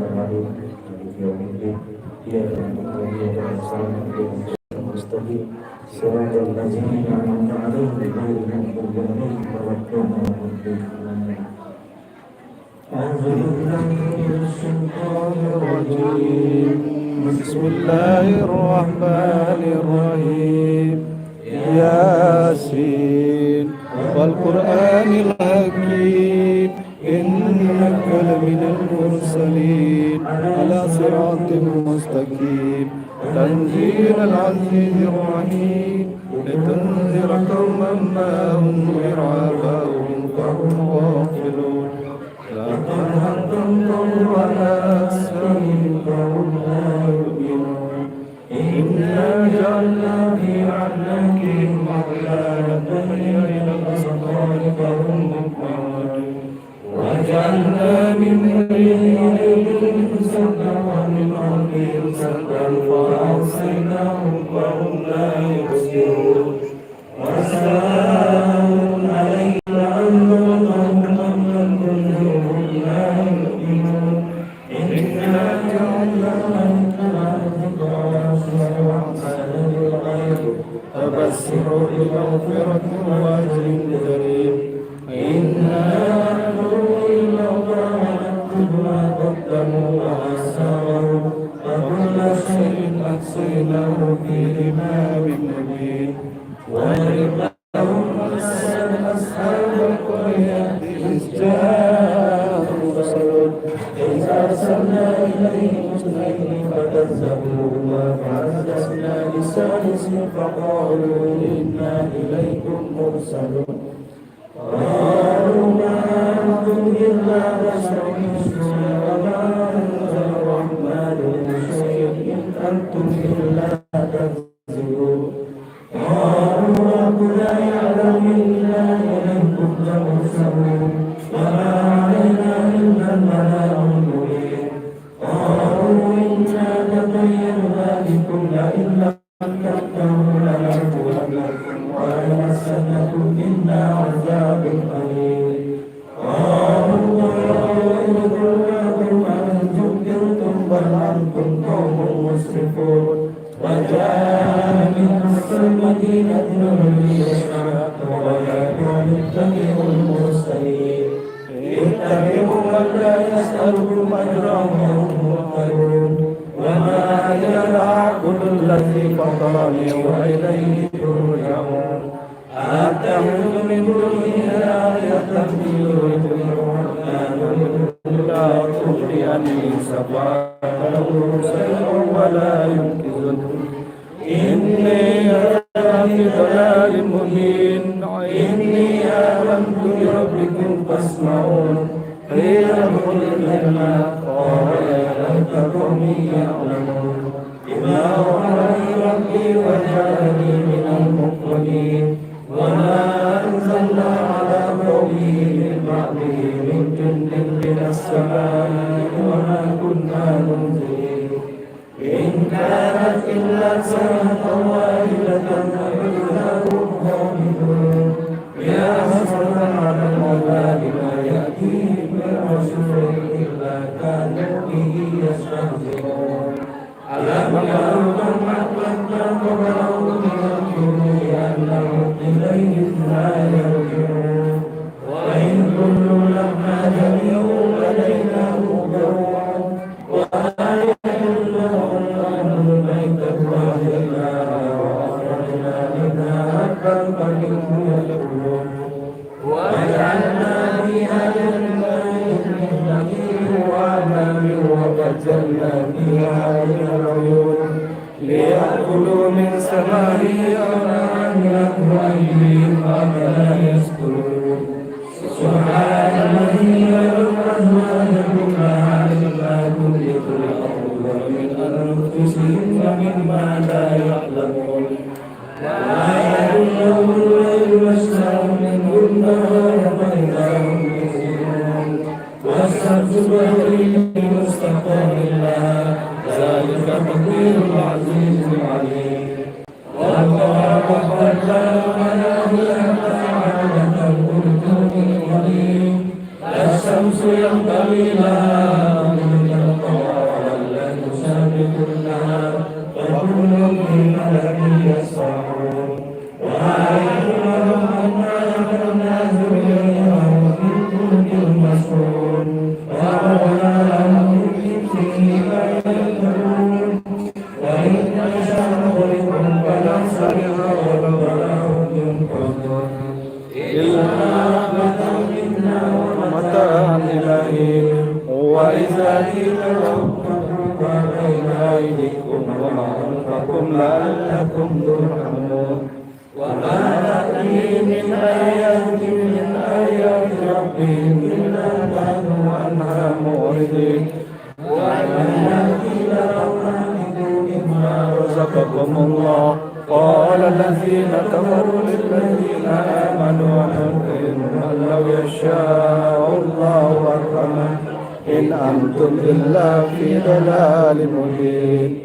الرحيم مالك يوم الدين إياك نعبد وإياك نستعين اهدنا الصراط المستقيم صراط الذين أنعمت عليهم غير المغضوب عليهم ولا الضالين أعوذ بالله من الشيطان الرجيم بسم الله الرحمن الرحيم ياسين والقرآن الحكيم إنك لمن المرسلين على صراط مستقيم تنزيل العزيز الرحيم لتنذر قوما ما أنذر آباؤهم فهم غافلون لقد حق القول على أكثرهم فهم لا يؤمنون إنا جعلنا في أعناقهم أغلالا فهي إلى الأذقان فهم مقمحون وجعلنا من بينهم سدا ومن خلفهم سدا فأغشيناهم فهم لا يبصرون وسلام عليهم أنذرتهم أم لم تنذرهم لا يؤمنون إنا جعلنا فبشروا بمغفرة وأجر كريم إنا نحن الموتى ونكتب ما قدموا وآثارهم وكل شيء أحصيناه في إمام مبين واضرب لهم مثلا أصحاب القرية إذ جاءهم رسل إذ أرسلنا إليهم اثنين فكذبوهما فعززنا بثالث فقالوا إنا إليكم مرسلون قالوا ما أنتم إلا بشر مثلنا وما أنزل الرحمن من شيء إن أنتم إلا تكذبون قالوا ربنا يعلم إنا إليكم لمرسلون وما علينا إلا البلاغ المبين قالوا إنا تطيرنا بكم لئن لم تنتهوا لنرجمنكم وليمسنكم منا عذاب أليم قالوا إن كلكم أنتم كنتم بل أنتم قوم مسرفون وجاء من أقصى المدينة رجل يسعى ويا اتبعوا المرسلين اتبعوا من لا يسألكم أجرا وهم مهتدون وما أنا أعبد الذي فطرني وإليه ترجعون أتخذ من دونه آية يريدون لا تغني شفاعة شيئا ولا ينقذون إني أنا في ضلال مبين إني آمنت بربكم فاسمعون قيل ادخل الجنة قال يا ليت قومي يعلمون بما غفرني ربي وجعلني من المكرمين وما أنزلنا على قومه من بعده من جند من السماء وما كنا منزلين إن كانت إلا سنة واحدة فإذا هم خامدون يا حسرة على العباد ما يأتيهم من رسول إلا كانوا به يستهزئون ألم يروا أهلكنا قبلهم من القرون أنهم إليهم لا يرجعون وإن كل لما جميع لدينا مبرون وما يحل لهم أهل بيت الله إلا وأخرجنا منها حقا فمنه يدخلون وجعلنا فيها جنات من نخيل وأعناب وفجرنا فيها من العيون ليأكلوا من ثمره ومن أكوابهم أفلا يشكرون سبحان الذي يخلق أزواجا كلها مما تنبت الأرض ومن أنفسهم ومما لا يعلمون لا يعلم الليل والسماء منه النهار فإذا هم يبصرون والشمس تجري لمستقر لها ذلك تقدير العزيز العليم والله خلق الملائكة عادة الأرجون القديم لا الشمس ينبغي لها الذين وقفوا ما بين أيديكم وما خلفكم لعلكم ترحمون وما تأتي من آيات من آيات ربهم إلا كانوا عنها معرضين ومن يأتي مما رزقكم الله قال الذين كفروا للذين آمنوا أن لو يشاء الله أكرمكم إن أنتم إلا في ضلال مبين